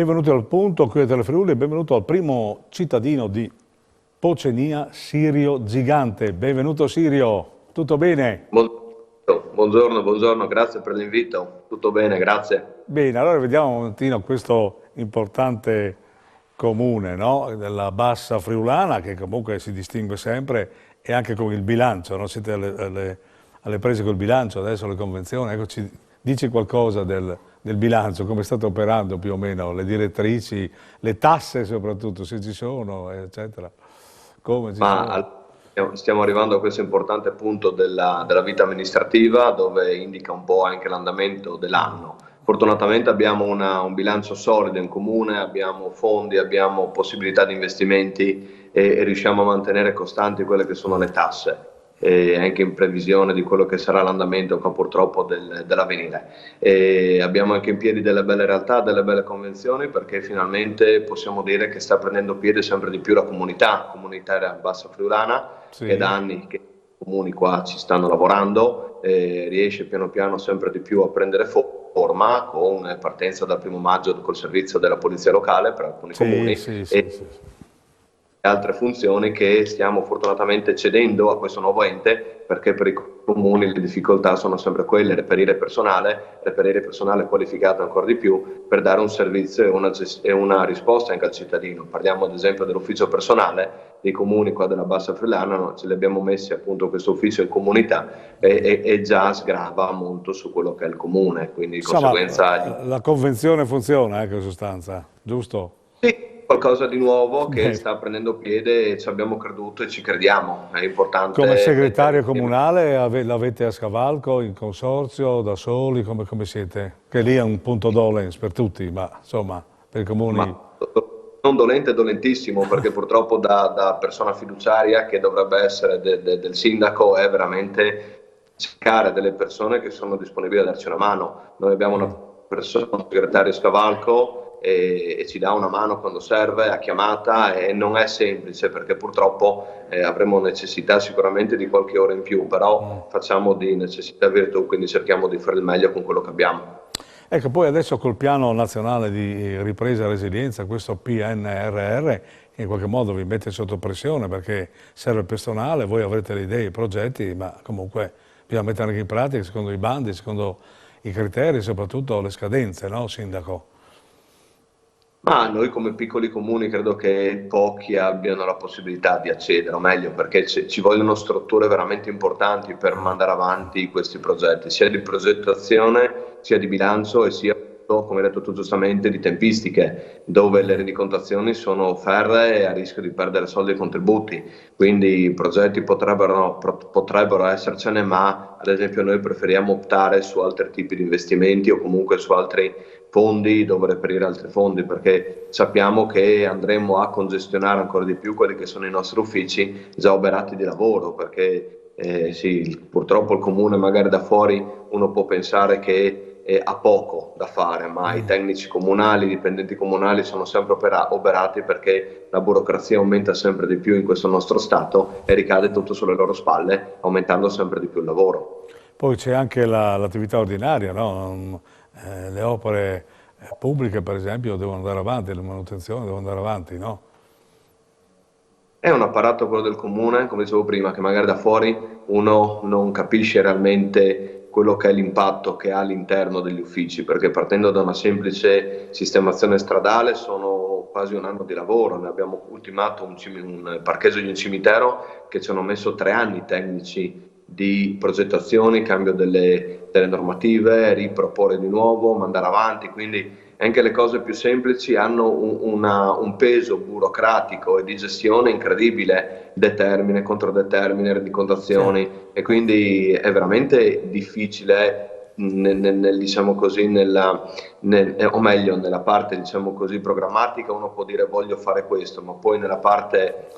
Benvenuti al punto qui a Telefriuli e benvenuto al primo cittadino di Pocenia, Sirio Gigante. Benvenuto Sirio, tutto bene? Buongiorno, buongiorno, grazie per l'invito. Tutto bene, grazie. Bene, allora vediamo un momentino questo importante comune, no? Della Bassa Friulana, che comunque si distingue sempre, e anche con il bilancio, no? Siete alle prese col bilancio adesso, le convenzioni. Ecco, ci dici qualcosa del bilancio, come state operando più o meno, le direttrici, le tasse soprattutto, se ci sono, eccetera. Come ci Ma sono? stiamo arrivando a questo importante punto della vita amministrativa dove indica un po' anche l'andamento dell'anno. Fortunatamente abbiamo un bilancio solido in comune, abbiamo fondi, abbiamo possibilità di investimenti e riusciamo a mantenere costanti quelle che sono le tasse. Anche in previsione di quello che sarà l'andamento purtroppo dell'avvenire. Abbiamo anche in piedi delle belle realtà, delle belle convenzioni, perché finalmente possiamo dire che sta prendendo piede sempre di più la comunità comunitaria Bassa Friulana, che da Sì, anni che i comuni qua ci stanno lavorando, riesce piano piano sempre di più a prendere forma, con partenza dal 1° maggio col servizio della polizia locale per alcuni sì, comuni sì, sì, sì. e altre funzioni che stiamo fortunatamente cedendo a questo nuovo ente, perché per i comuni le difficoltà sono sempre quelle: reperire personale qualificato ancora di più per dare un servizio e una risposta anche al cittadino. Parliamo ad esempio dell'ufficio personale dei comuni qua della Bassa Friulana, no? Ce li abbiamo messi appunto questo ufficio in comunità e già sgrava molto su quello che è il comune, quindi di Insomma, conseguenza la convenzione funziona, in sostanza, giusto? sì, qualcosa di nuovo che Bene. sta prendendo piede e ci abbiamo creduto e ci crediamo. È Come importante mettere segretario insieme. comunale l'avete a scavalco, in consorzio, da soli, come siete? Che lì è un punto dolens per tutti, ma insomma, per i comuni... Ma non dolente, dolentissimo, perché purtroppo da persona fiduciaria che dovrebbe essere del sindaco è veramente cercare delle persone che sono disponibili a darci una mano. Noi abbiamo una persona, un segretario Scavalco, e ci dà una mano quando serve, a chiamata, e non è semplice perché purtroppo avremo necessità sicuramente di qualche ora in più, però facciamo di necessità virtù, quindi cerchiamo di fare il meglio con quello che abbiamo. Ecco, poi adesso col piano nazionale di ripresa e resilienza, questo PNRR, che in qualche modo vi mette sotto pressione perché serve personale, voi avrete le idee, i progetti, ma comunque bisogna mettere anche in pratica secondo i bandi, secondo i criteri, soprattutto le scadenze, no, Sindaco? Ma noi come piccoli comuni credo che pochi abbiano la possibilità di accedere, o meglio, perché ci vogliono strutture veramente importanti per mandare avanti questi progetti, sia di progettazione, sia di bilancio e sia, come hai detto tu giustamente, di tempistiche, dove le rendicontazioni sono ferree e a rischio di perdere soldi e contributi. Quindi i progetti potrebbero essercene, ma ad esempio noi preferiamo optare su altri tipi di investimenti o comunque su altri fondi, dove reperire altri fondi, perché sappiamo che andremo a congestionare ancora di più quelli che sono i nostri uffici già oberati di lavoro, perché sì, purtroppo il comune magari da fuori uno può pensare che ha poco da fare, ma i tecnici comunali, i dipendenti comunali sono sempre oberati, perché la burocrazia aumenta sempre di più in questo nostro Stato e ricade tutto sulle loro spalle, aumentando sempre di più il lavoro. Poi c'è anche l'attività ordinaria, no? Le opere pubbliche, per esempio, devono andare avanti, le manutenzioni devono andare avanti, no? È un apparato quello del comune, come dicevo prima, che magari da fuori uno non capisce realmente quello che è l'impatto che ha all'interno degli uffici, perché partendo da una semplice sistemazione stradale sono quasi un anno di lavoro. Ne abbiamo ultimato un parcheggio di un cimitero che ci hanno messo 3 anni tecnici di progettazione, cambio delle normative, riproporre di nuovo, mandare avanti, quindi anche le cose più semplici hanno un peso burocratico e di gestione incredibile, determine, controdetermine, rendicontazioni, Certo. e quindi è veramente difficile diciamo così, o meglio, nella parte diciamo così programmatica uno può dire voglio fare questo, ma poi nella parte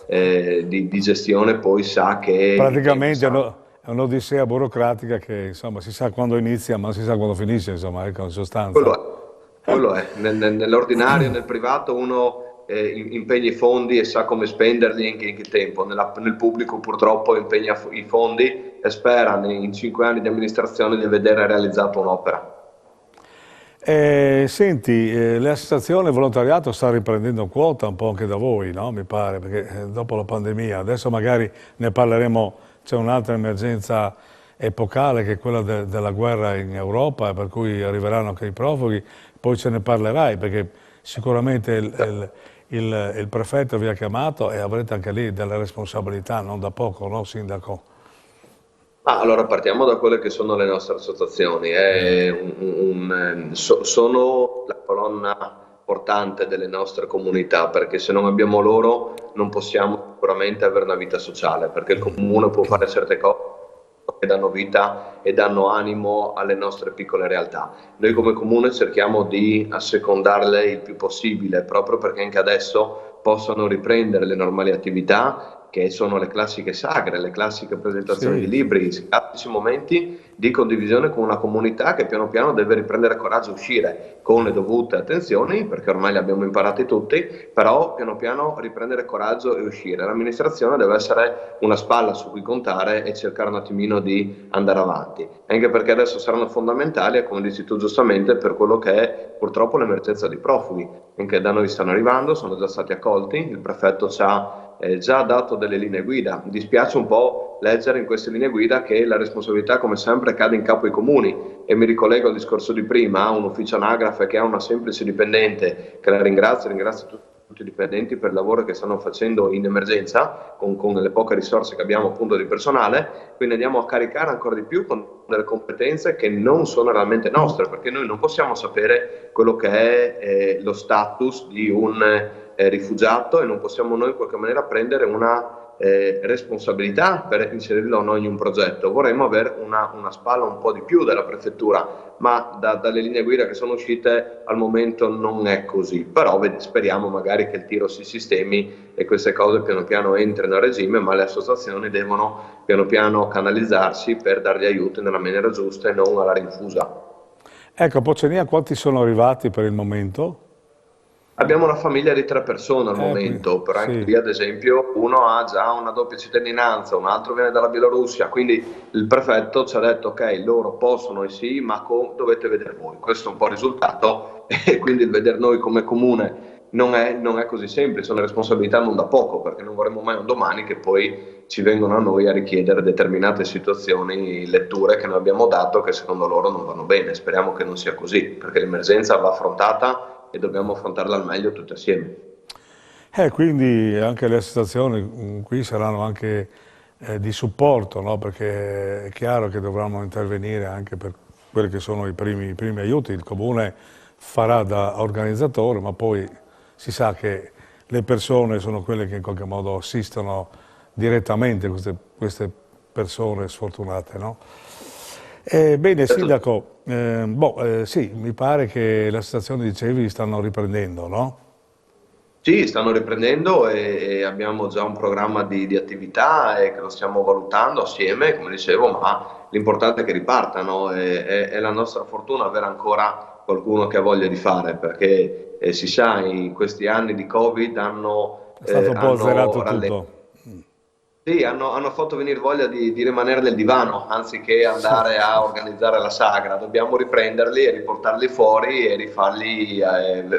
di gestione poi sa che i tempi Praticamente saranno. è un'odissea burocratica che, insomma, si sa quando inizia, ma si sa quando finisce, insomma, ecco, in Quello sostanza. è, quello è. Nell'ordinario, nel privato uno impegna i fondi e sa come spenderli e in che tempo. Nel pubblico purtroppo impegna i fondi e spera in 5 anni di amministrazione di vedere realizzato un'opera. Senti, l'associazione volontariato sta riprendendo quota un po' anche da voi, no? Mi pare, perché dopo la pandemia, adesso magari ne parleremo, c'è un'altra emergenza epocale che è quella della guerra in Europa, per cui arriveranno anche i profughi, poi ce ne parlerai, perché sicuramente il prefetto vi ha chiamato e avrete anche lì delle responsabilità, non da poco, no, Sindaco? Allora partiamo da quelle che sono le nostre associazioni. Sono la colonna portante delle nostre comunità, perché se non abbiamo loro non possiamo sicuramente avere una vita sociale, perché il comune può fare certe cose che danno vita e danno animo alle nostre piccole realtà. Noi come comune cerchiamo di assecondarle il più possibile, proprio perché anche adesso possano riprendere le normali attività che sono le classiche sagre, le classiche presentazioni di Sì, sì. libri, i classici momenti di condivisione con una comunità che piano piano deve riprendere coraggio a uscire con le dovute attenzioni, perché ormai le abbiamo imparate tutti, però piano piano riprendere coraggio e uscire. L'amministrazione deve essere una spalla su cui contare e cercare un attimino di andare avanti, anche perché adesso saranno fondamentali, e come dici tu giustamente, per quello che è purtroppo l'emergenza dei profughi. Anche da noi stanno arrivando, sono già stati accolti, il prefetto ci ha già dato delle linee guida. Dispiace un po' leggere in queste linee guida che la responsabilità, come sempre, cade in capo ai comuni, e mi ricollego al discorso di prima: un ufficio anagrafe che ha una semplice dipendente, che la ringrazio tutti i dipendenti per il lavoro che stanno facendo in emergenza con le poche risorse che abbiamo appunto di personale, quindi andiamo a caricare ancora di più con delle competenze che non sono realmente nostre, perché noi non possiamo sapere quello che è lo status di un rifugiato, e non possiamo noi in qualche maniera prendere una responsabilità per inserirlo o no in un progetto. Vorremmo avere una spalla un po' di più della prefettura, ma dalle linee guida che sono uscite al momento non è così, però speriamo magari che il tiro si sistemi e queste cose piano piano entrino a regime, ma le associazioni devono piano piano canalizzarsi per dargli aiuto nella maniera giusta e non alla rinfusa. Ecco, a Pocenia quanti sono arrivati per il momento? Abbiamo una famiglia di 3 persone al Quindi, momento, però anche sì. lì ad esempio uno ha già una doppia cittadinanza, un altro viene dalla Bielorussia, quindi il prefetto ci ha detto ok, loro possono e sì, ma dovete vedere voi. Questo è un po' il risultato, e quindi il vedere noi come comune non è così semplice, è una responsabilità non da poco, perché non vorremmo mai un domani che poi ci vengono a noi a richiedere determinate situazioni, letture che noi abbiamo dato che secondo loro non vanno bene. Speriamo che non sia così, perché l'emergenza va affrontata e dobbiamo affrontarla al meglio tutti assieme. Quindi anche le associazioni qui saranno anche di supporto, no? Perché è chiaro che dovranno intervenire anche per quelli che sono i primi aiuti. Il comune farà da organizzatore, ma poi si sa che le persone sono quelle che in qualche modo assistono direttamente queste persone sfortunate, no? Bene, Sindaco, sì, mi pare che la situazione, dicevi, stanno riprendendo, no? Sì, stanno riprendendo e abbiamo già un programma di attività e che lo stiamo valutando assieme, come dicevo, ma l'importante è che ripartano, è la nostra fortuna avere ancora qualcuno che ha voglia di fare, perché si sa, in questi anni di Covid È stato un po' hanno azzerato rallentato. tutto. Sì, hanno fatto venire voglia di rimanere nel divano anziché Sì, andare a organizzare la sagra. Dobbiamo riprenderli e riportarli fuori e rifarli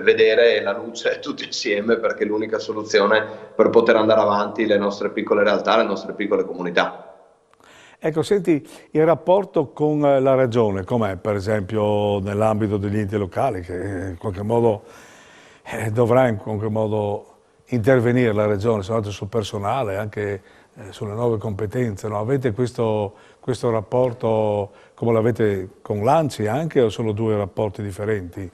vedere la luce tutti assieme, perché è l'unica soluzione per poter andare avanti le nostre piccole realtà, le nostre piccole comunità. ecco, senti, il rapporto con la regione, com'è per esempio nell'ambito degli enti locali, che in qualche modo dovrà in qualche modo intervenire la regione, soprattutto sul personale, anche sulle nuove competenze, no? Avete questo rapporto come l'avete con l'ANCI anche o sono due rapporti differenti?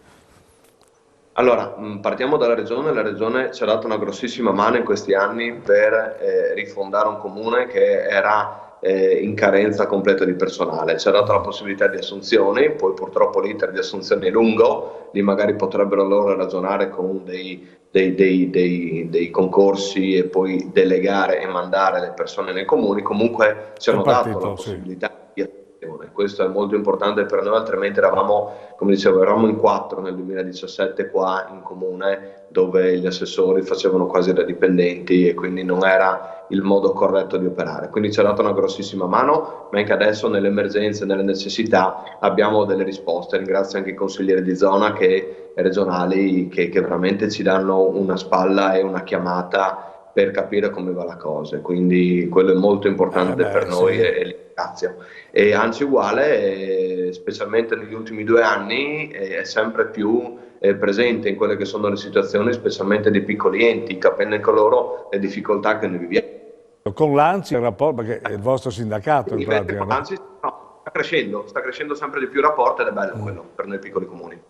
Allora, partiamo dalla Regione. La Regione ci ha dato una grossissima mano in questi anni per rifondare un comune che era in carenza completa di personale. Ci ha dato la possibilità di assunzioni, poi purtroppo l'iter di assunzione è lungo, lì magari potrebbero loro ragionare con dei concorsi e poi delegare e mandare le persone nei comuni. Comunque ci È hanno dato la partito, sì. possibilità Questo è molto importante per noi, altrimenti eravamo, come dicevo, eravamo in 4 nel 2017 qua in comune, dove gli assessori facevano quasi da dipendenti e quindi non era il modo corretto di operare. Quindi ci ha dato una grossissima mano, ma anche adesso nelle emergenze, nelle necessità abbiamo delle risposte. Ringrazio anche i consiglieri di zona regionali che veramente ci danno una spalla e una chiamata per capire come va la cosa, quindi quello è molto importante per noi sì. e li ringrazio. E anzi uguale, specialmente negli ultimi 2 anni, è sempre più presente in quelle che sono le situazioni, specialmente dei piccoli enti, capendo anche loro le difficoltà che noi viviamo. Con l'ANCI il rapporto, perché è il vostro sindacato in pratica, no? Anzi, no, sta crescendo sempre di più il rapporto ed è bello quello per noi piccoli comuni.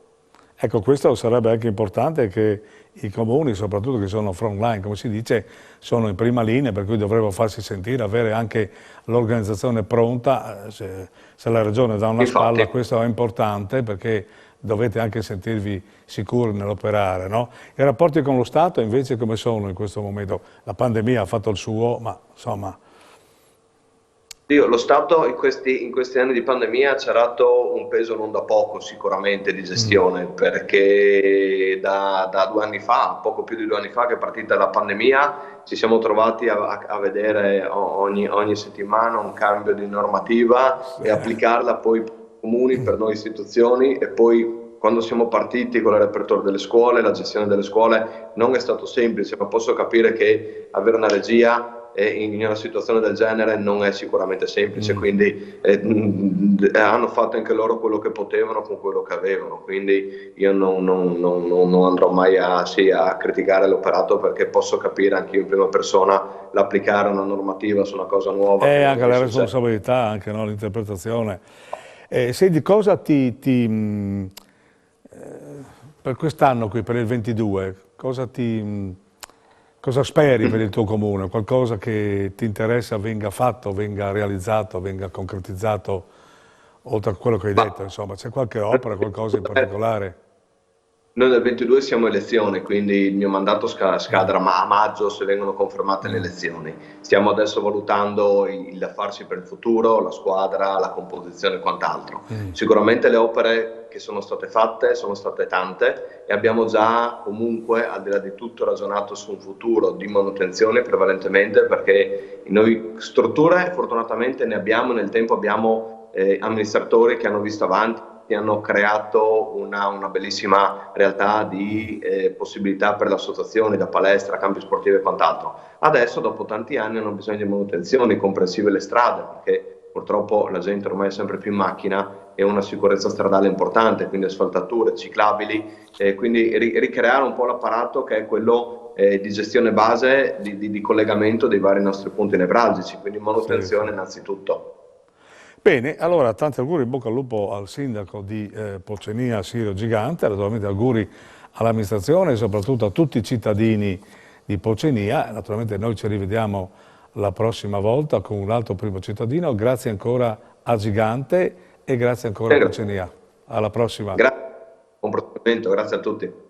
Ecco, questo sarebbe anche importante che i comuni, soprattutto che sono front line, come si dice, sono in prima linea, per cui dovrebbero farsi sentire, avere anche l'organizzazione pronta. Se la regione dà una spalla, questo è importante perché dovete anche sentirvi sicuri nell'operare, no? I rapporti con lo Stato invece come sono in questo momento? La pandemia ha fatto il suo, ma insomma... Lo Stato in questi anni di pandemia ci ha dato un peso non da poco sicuramente di gestione, perché da 2 anni fa, poco più di 2 anni fa che è partita la pandemia, ci siamo trovati a vedere ogni settimana un cambio di normativa e applicarla poi per i comuni, per noi istituzioni, e poi quando siamo partiti con la riapertura delle scuole, la gestione delle scuole non è stato semplice, ma posso capire che avere una regia in una situazione del genere non è sicuramente semplice, quindi hanno fatto anche loro quello che potevano con quello che avevano, quindi io non andrò mai a criticare l'operato, perché posso capire anche io in prima persona l'applicare una normativa su una cosa nuova. E anche la responsabilità, anche no, l'interpretazione. Senti, cosa per quest'anno qui, per il 22, cosa speri per il tuo comune? Qualcosa che ti interessa venga fatto, venga realizzato, venga concretizzato, oltre a quello che hai detto, insomma, c'è qualche opera, qualcosa in particolare? Noi nel 22 siamo elezioni, quindi il mio mandato scadrà a maggio se vengono confermate le elezioni. Stiamo adesso valutando il farsi per il futuro, la squadra, la composizione e quant'altro. Sicuramente le opere che sono state fatte sono state tante e abbiamo già comunque, al di là di tutto, ragionato su un futuro di manutenzione prevalentemente, perché noi strutture fortunatamente ne abbiamo, nel tempo abbiamo amministratori che hanno visto avanti, hanno creato una bellissima realtà di possibilità per le associazioni, da palestra, campi sportivi e quant'altro. Adesso, dopo tanti anni, hanno bisogno di manutenzioni, comprensive le strade, perché purtroppo la gente ormai è sempre più in macchina e una sicurezza stradale importante, quindi asfaltature, ciclabili, quindi ricreare un po' l'apparato che è quello di gestione base, di collegamento dei vari nostri punti nevralgici, quindi manutenzione innanzitutto. Bene, allora tanti auguri, in bocca al lupo al sindaco di Pocenia, Sirio Gigante, naturalmente auguri all'amministrazione e soprattutto a tutti i cittadini di Pocenia. Naturalmente noi ci rivediamo la prossima volta con un altro primo cittadino. Grazie ancora a Gigante e grazie ancora a Pocenia. Alla prossima. Grazie, buon proseguimento, grazie a tutti.